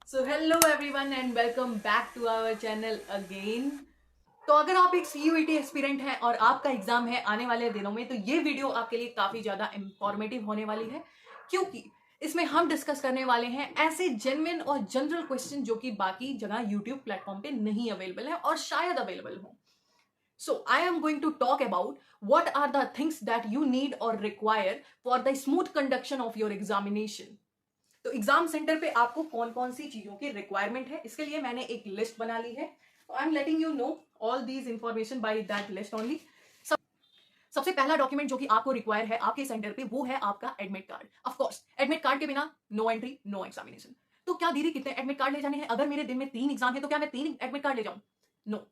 So hello everyone and welcome back to our channel again. तो अगर आप एक सीयूईटी एस्पिरेंट हैं और आपका एग्जाम है आने वाले दिनों में, तो ये वीडियो आपके लिए काफी ज्यादा इंफॉर्मेटिव होने वाली है, क्योंकि इसमें हम डिस्कस करने वाले हैं ऐसे जेन्युइन और जनरल क्वेश्चन जो कि बाकी जगह यूट्यूब प्लेटफॉर्म पे नहीं अवेलेबल है और शायद अवेलेबल हो। So I am going to talk about what are the things that you need or require for the smooth conduction of your examination. तो एग्जाम सेंटर पे आपको कौन कौन सी चीजों की रिक्वायरमेंट है, इसके लिए मैंने एक लिस्ट बना ली है। I am letting you know all these information by that list only. सबसे पहला डॉक्यूमेंट जो कि आपको रिक्वायर है आपके सेंटर पे, वो है आपका admit card. Of course admit card के बिना नो एंट्री नो एग्जामिनेशन। तो क्या दीदी कितने एडमिट कार्ड ले जाने हैं? अगर मेरे दिन में 3 एग्जाम है तो क्या मैं 3 एडमिट कार्ड ले जाऊं? नो।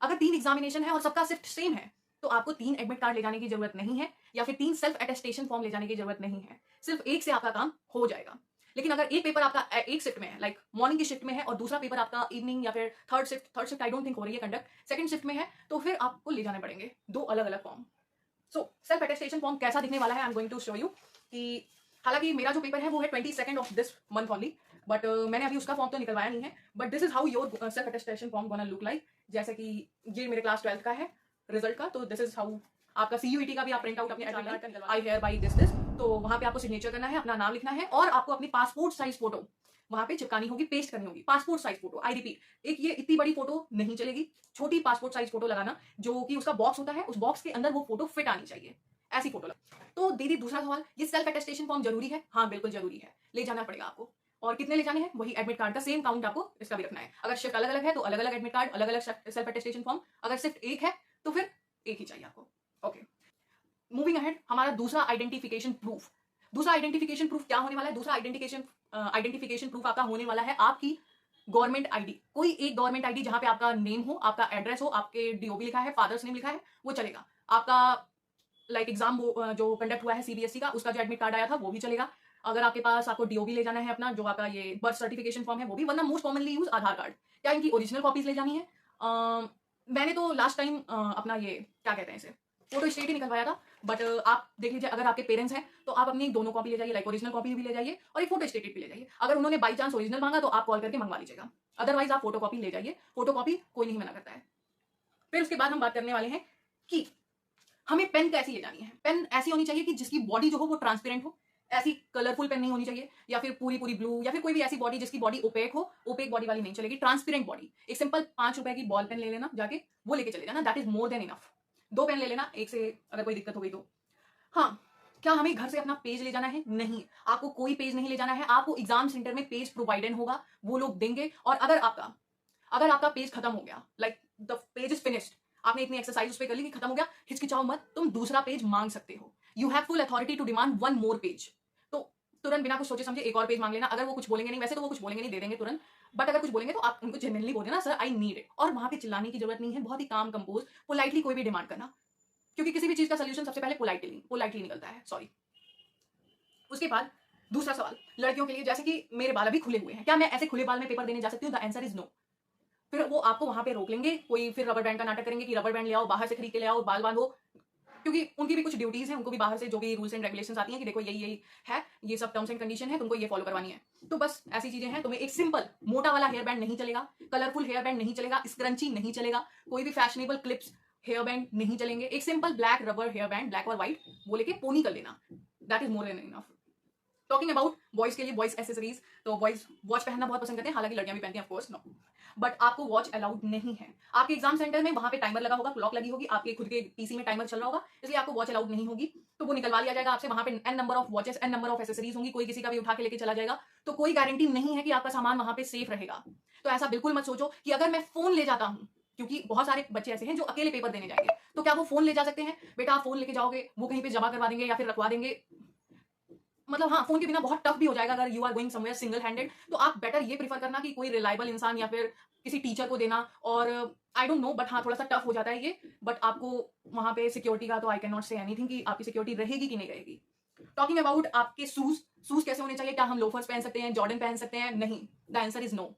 अगर 3 एग्जामिनेशन है और सबका शिफ्ट सेम है तो आपको 3 एडमिट कार्ड ले जाने की जरूरत नहीं है, या फिर 3 सेल्फ अटेस्टेशन फॉर्म ले जाने की जरूरत नहीं है। सिर्फ एक से आपका काम हो जाएगा। लेकिन अगर एक पेपर आपका एक शिफ्ट में है, लाइक मॉर्निंग की शिफ्ट में है, और दूसरा पेपर आपका इवनिंग या फिर third shift I don't think हो रही है कंडक्ट, सेकंड शिफ्ट में है, तो फिर आपको ले जाने पड़ेंगे 2 अलग अलग form. So self attestation form कैसा दिखने वाला है, I am going to show you. कि हालांकि मेरा जो पेपर है वो है 22 of this month only, but मैंने अभी उसका फॉर्म तो निकलवाया नहीं है। But this is how your self attestation form gonna look like. जैसे कि ये मेरे क्लास 12th का है रिजल्ट का, तो दिस इज हाउ आपका सीयूईटी का भी आप प्रिंट आउट अपने आई हेयर बाई दिस। तो वहां पे आपको सिग्नेचर करना है, अपना नाम लिखना है, और आपको अपनी पासपोर्ट साइज फोटो वहां पे चिपकानी होगी, पेस्ट करनी होगी। Passport size photo, I repeat, एक ये इतनी बड़ी फोटो नहीं चलेगी, छोटी पासपोर्ट साइज फोटो लगाना, जो कि उसका बॉक्स होता है, उस बॉक्स के अंदर वो फोटो फिट आनी चाहिए, ऐसी फोटो लगा। तो दीदी दूसरा सवाल, ये सेल्फ अटेस्टेशन फॉर्म जरूरी है? हाँ बिल्कुल जरूरी है, ले जाना पड़ेगा आपको। और कितने ले जाने हैं? वही एडमिट कार्ड का सेम काउंट आपको इसका भी रखना है। अगर शिफ्ट अलग अलग है तो अलग अलग एडमिट कार्ड, अलग अलग सेल्फ अटेस्टेशन फॉर्म। अगर शिफ्ट एक है तो फिर एक ही चाहिए आपको। ओके, मूविंग अहेड, हमारा दूसरा आइडेंटिफिकेशन प्रूफ। दूसरा आइडेंटिफिकेशन प्रूफ क्या होने वाला है? दूसरा आइडेंटिफिकेशन प्रूफ आपका होने वाला है आपकी गवर्नमेंट आईडी। कोई एक गवर्नमेंट आईडी जहां पे आपका नेम हो, आपका एड्रेस हो, आपके डीओबी लिखा है, फादर्स नेम लिखा है, वो चलेगा। आपका लाइक एग्जाम जो कंडक्ट हुआ है सीबीएसई का, उसका जो एडमिट कार्ड आया था वो भी चलेगा। अगर आपके पास आपको डीओबी ले जाना है अपना, जो आपका ये बर्थ सर्टिफिकेशन फॉर्म है, वो भी। वरना मोस्ट कॉमनली यूज आधार कार्ड। क्या इनकी ओरिजिनल कॉपीज ले जानी है? मैंने तो लास्ट टाइम अपना ये क्या कहते हैं इसे, फोटो स्टेट ही निकलवाया था। बट आप देख लीजिए, अगर आपके पेरेंट्स हैं तो आप अपनी दोनों कॉपी ले जाइए, लाइक ओरिजिनल कॉपी भी ले जाइए और एक फोटो स्टेटेड भी ले जाइए। अगर उन्होंने बाई चांस ओरिजिनल मांगा तो आप कॉल करके मंगवा लीजिएगा, अदरवाइज आप फोटो कॉपी ले जाइए। फोटो कॉपी कोई नहीं मना करता है। फिर उसके बाद हम बात करने वाले हैं कि हमें पेन कैसी ले जानी है। पेन ऐसी होनी चाहिए कि जिसकी बॉडी जो हो वो ट्रांसपेरेंट हो। ऐसी कलरफुल पेन नहीं होनी चाहिए, या फिर पूरी पूरी ब्लू, या फिर कोई भी ऐसी बॉडी जिसकी बॉडी ओपेक हो। ओपेक बॉडी वाली नहीं चलेगी, ट्रांसपेरेंट बॉडी। एक सिंपल 5 रुपए की बॉल पेन ले लेना, जाके वो लेके चले जाना, that is more than enough. 2 pen ले लेना, एक से अगर कोई दिक्कत हो गई तो। हाँ, क्या हमें घर से अपना पेज ले जाना है? नहीं, आपको कोई पेज नहीं ले जाना है। आपको एग्जाम सेंटर में पेज प्रोवाइडेड होगा, वो लोग देंगे। और अगर आपका पेज खत्म हो गया, like the page is finished, आपने इतनी एक्सरसाइज उस पर कर ली कि खत्म हो गया, हिचकिचाओ मत, तुम दूसरा पेज मांग सकते हो। You have full authority to demand 1 more page. तो तुरंत बिना कुछ सोचे समझे एक और पेज मांग लेना। अगर वो कुछ बोलेंगे नहीं, वैसे तो वो कुछ बोलेंगे नहीं, दे देंगे तुरंत। बट अगर कुछ बोलेंगे तो आप उनको जेन्युइनली बोल देना, सर आई नीड इट। और वहां पे चिल्लाने की जरूरत नहीं है, बहुत ही काम कंपोज पोलाइटली कोई भी डिमांड करना, क्योंकि किसी भी चीज का सोल्यूशन सबसे पहले पोलाइटली निकलता है। सॉरी। उसके बाद दूसरा सवाल लड़कियों के लिए, जैसे कि मेरे बाल अभी खुले हुए हैं, क्या मैं ऐसे खुले बाल में पेपर देने जा सकती हूँ? The answer is no. फिर वो आपको वहां पे रोक लेंगे, कोई फिर रबर बैंड का नाटक करेंगे कि रबर बैंड ले आओ, बाहर से खरीद के ले आओ, बाल बांधो। क्योंकि उनकी भी कुछ ड्यूटीज हैं, उनको भी बाहर से जो भी रूल्स एंड रेगुलेशंस आती हैं कि देखो यही यही है, ये सब टर्म्स एंड कंडीशन है, तुमको ये फॉलो करवानी है। तो बस ऐसी चीजें हैं। तुम्हें एक सिंपल मोटा वाला हेयर बैंड नहीं चलेगा, कलरफुल हेयर बैंड नहीं चलेगा, स्क्रंची नहीं चलेगा, कोई भी फैशनेबल क्लिप्स हेयर बैंड नहीं चलेंगे। एक simple black rubber hair band, black और व्हाइट, वो लेके पोनी कर लेना, that is more than enough. Talking about boys के लिए बॉयज एसेसरीज, तो बॉयज वॉच पहनना बहुत पसंद करते हैं, हालांकि लड़कियां भी पहनती हैं ऑफ कोर्स, नो। बट आपको वॉच अलाउड नहीं है। आपके एग्जाम सेंटर में वहां पे टाइमर लगा होगा, क्लॉक लगी होगी, आपके खुद के पीसी में टाइमर चल रहा होगा, इसलिए आपको वॉच अलाउड नहीं होगी। तो वो निकलवा लिया जाएगा आपसे। वहां पे n number of watches, n number of accessories होंगी, कोई किसी का भी उठा के लेके चला जाएगा। तो कोई गारंटी नहीं है कि आपका सामान वहां पे सेफ रहेगा। तो ऐसा बिल्कुल मत सोचो कि अगर मैं फोन ले जाता हूं, क्योंकि बहुत सारे बच्चे ऐसे हैं जो अकेले पेपर देने जाएंगे, तो क्या वो फोन ले जा सकते हैं? बेटा आप फोन लेके जाओगे, वो कहीं पे जमा करवा देंगे या फिर रखवा देंगे। मतलब हाँ, फोन के बिना बहुत टफ भी हो जाएगा अगर you are going somewhere single handed. तो आप बेटर ये प्रीफर करना कि कोई रिलायबल इंसान या फिर किसी टीचर को देना। और आई डोंट नो, बट हाँ थोड़ा सा टफ हो जाता है ये। बट आपको वहां पे सिक्योरिटी का तो I can not say anything कि आपकी सिक्योरिटी रहेगी कि नहीं रहेगी। टॉकिंग अबाउट आपके शूज कैसे होने चाहिए? क्या हम लोफर्स पहन सकते हैं, जॉर्डन पहन सकते हैं? नहीं, द आंसर इज नो।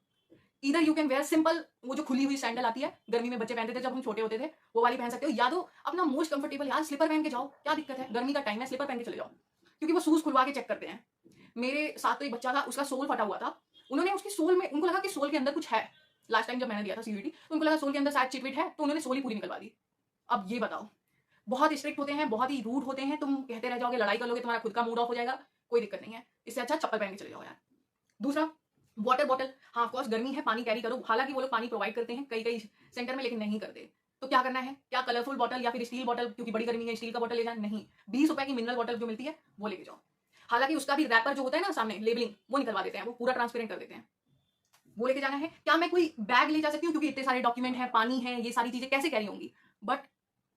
इधर यू कैन वेयर सिंपल, वो जो खुली हुई सैंडल आती है, गर्मी में बच्चे पहनते थे जब हम छोटे होते थे, वो वाली पहन सकते हो। या तो अपना मोस्ट कंफर्टेबल, यार स्लीपर पहन के जाओ, क्या दिक्कत है, गर्मी का टाइम है, स्लीपर पहन के चले जाओ, क्योंकि वो शूज खुलवा के चेक करते हैं। मेरे साथ तो एक बच्चा था, उसका सोल फटा हुआ था, उन्होंने उसकी सोल में, उनको लगा कि सोल के अंदर कुछ है। लास्ट टाइम जब मैंने दिया था सीयूईटी तो उनको लगा सोल के अंदर शायद चिटविट है, तो उन्होंने सोल ही पूरी निकलवा दी। अब ये बताओ, बहुत स्ट्रिक्ट होते हैं, बहुत ही रूड होते हैं, तुम कहते रह जाओगे, लड़ाई कर लोगे, तुम्हारा खुद का मूड ऑफ हो जाएगा, कोई दिक्कत नहीं है। इससे अच्छा चप्पल पहन के चले जाओ यार। दूसरा, वाटर बॉटल, हाँ ऑफ कोर्स गर्मी है, पानी कैरी करो। हालांकि वो लोग पानी प्रोवाइड करते हैं कई कई सेंटर में, लेकिन नहीं करते। तो क्या करना है, क्या कलरफुल बॉटल या फिर स्टील बॉटल, क्योंकि बड़ी गर्मी है स्टील का बॉटल ले जाए, नहीं, 20 रुपए की मिनरल बॉटल जो मिलती है वो लेके जाओ। हालांकि उसका भी रैपर जो होता है ना सामने लेबलिंग, वो निकलवा देते हैं, वो पूरा ट्रांसपेरेंट कर देते हैं, वो लेके जाना है। क्या मैं कोई बैग ले जा सकती हूँ, क्योंकि इतने सारे डॉक्यूमेंट है, पानी है, ये सारी चीजें कैसे कैरी होंगी। बट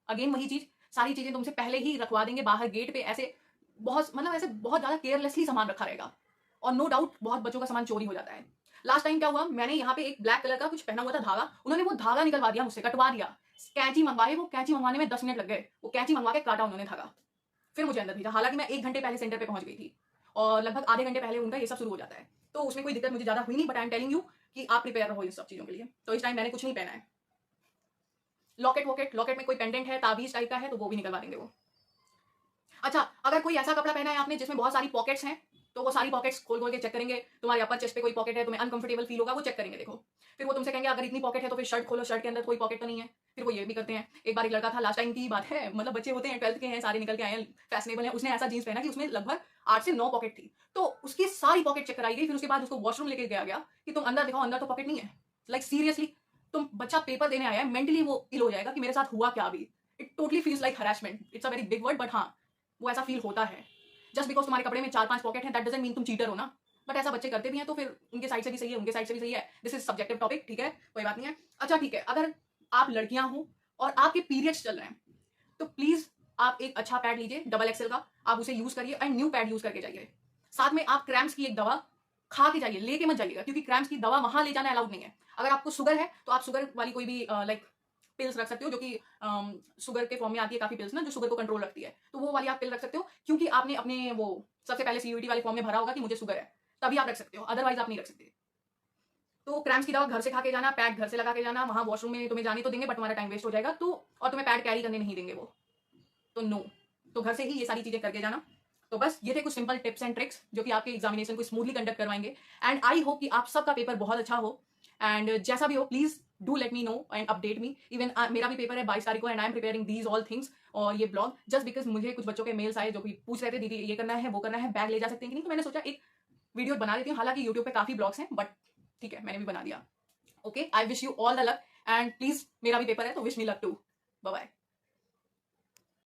अगेन वही चीज, सारी चीजें तुमसे पहले ही रखवा देंगे बाहर गेट पे, ऐसे बहुत मतलब ऐसे बहुत ज्यादा केयरलेसली सामान रखा रहेगा, और नो डाउट बहुत बच्चों का सामान चोरी हो जाता है। लास्ट टाइम क्या हुआ, मैंने यहाँ पे एक ब्लैक कलर का कुछ पहना हुआ था धागा, उन्होंने वो धागा निकलवा दिया मुझसे, कटवा दिया। कैंची मंगवाए, वो कैंची मंगवाने में 10 मिनट लग गए, वो कैंची मंगवा के काटा उन्होंने धागा, फिर मुझे अंदर भेजा। हालांकि मैं 1 घंटे पहले सेंटर पे पहुंच गई थी, और लगभग आधे घंटे पहले उनका ये सब शुरू हो जाता है, तो उसमें कोई दिक्कत मुझे ज्यादा हुई नहीं। But I am telling you कि आप प्रिपेयर रहो इन सब चीजों के लिए। तो इस टाइम मैंने कुछ नहीं पहना है। लॉकेट वॉकेट, लॉकेट में कोई पेंडेंट है, ताबीज टाइप का है, तो वो भी निकलवा देंगे वो। अच्छा, अगर कोई ऐसा कपड़ा पहना है आपने जिसमें बहुत सारी पॉकेट्स हैं, तो वो सारी पॉकेट्स खोल खोल के चेक करेंगे। तुम्हारे अपर चेस्ट पे कोई पॉकेट है, तुम्हें अनकंफर्टेबल फील होगा, वो चेक करेंगे। देखो, फिर वो तुमसे कहेंगे अगर इतनी पॉकेट है तो फिर शर्ट खोलो, शर्ट के अंदर कोई पॉकेट तो नहीं है, फिर वो ये भी करते हैं। एक बार एक लड़का था, लास्ट टाइम की बात है, मतलब बच्चे होते हैं 12th के हैं, सारे निकल के आए हैं, फैशनेबल है, उसने ऐसा जींस पहना कि उसमें लगभग 8 से 9 पॉकेट थी, तो उसकी सारी पॉकेट चेक कराई गई। फिर उसके बाद उसको वॉशरूम लेके गया गया कि तुम अंदर दिखाओ, अंदर तो पॉकेट नहीं है। लाइक सीरियसली, तुम बच्चा पेपर देने आया है, मेंटली वो इल हो जाएगा कि मेरे साथ हुआ क्या अभी। It totally feels like harassment. It's a very big word, but हाँ, वो ऐसा फील होता है। जस्ट बिकॉज तुम्हारे कपड़े में 4-5 पॉकेट है, दैट डजंट मीन तुम चीटर हो ना। बट ऐसा बच्चे करते भी हैं, तो फिर उनके साइड से भी सही है, उनके साइड से भी सही है। दिस इज सब्जेक्टिव टॉपिक, ठीक है, कोई बात नहीं है। अच्छा ठीक है, अगर आप लड़कियां हो और आपके पीरियड्स चल रहे हैं, तो प्लीज आप एक अच्छा पैड लीजिए, डबल एक्सएल का, आप उसे यूज करिए, एंड न्यू पैड यूज करके जाइए। साथ में आप क्रैम्प्स की एक दवा खा के जाइए, लेके मत जाइएगा, क्योंकि क्रैम्प्स की दवा वहां ले जाना अलाउड नहीं है। अगर आपको शुगर है तो आप शुगर वाली कोई भी लाइक पिल्स रख सकते हो, जो कि शुगर के फॉर्म में आती है काफी पिल्स ना, जो शुगर को कंट्रोल रखती है, तो वो वाली आप पिल रख सकते हो, क्योंकि आपने अपने वो सबसे पहले सीयूईटी वाले फॉर्म में भरा होगा कि मुझे शुगर है, तभी आप रख सकते हो, अदरवाइज आप नहीं रख सकते। तो क्रैम्प्स की दवा घर से खा के जाना, पैड घर से लगा के जाना, वहां वॉशरूम में तुम्हें जाने तो देंगे बट तुम्हारा टाइम वेस्ट हो जाएगा, तो और तुम्हें पैड कैरी करने नहीं देंगे वो, तो नो, तो घर से ही ये सारी चीजें करके जाना। तो बस ये थे कुछ सिंपल टिप्स एंड ट्रिक्स जो कि आपके एग्जामिनेशन को स्मूथली कंडक्ट करवाएंगे, एंड आई होप कि आप सबका पेपर बहुत अच्छा हो। एंड जैसा भी हो please do let me know and update me. Even मेरा भी पेपर है 22 तारीख को, and I am preparing these all things, और ये ब्लॉग जस्ट बिकॉज मुझे कुछ बच्चों के मेल्स आए जो कि पूछ रहे थे दीदी ये करना है, वो करना है, बैग ले जा सकते हैं कि नहीं, तो मैंने सोचा एक वीडियो बना देती हूँ। हालांकि यूट्यूब पे काफी ब्लॉग्स हैं, बट ठीक है, मैंने भी बना दिया। Okay, I wish you all the luck, and please मेरा भी पेपर है तो wish me luck too. Bye bye.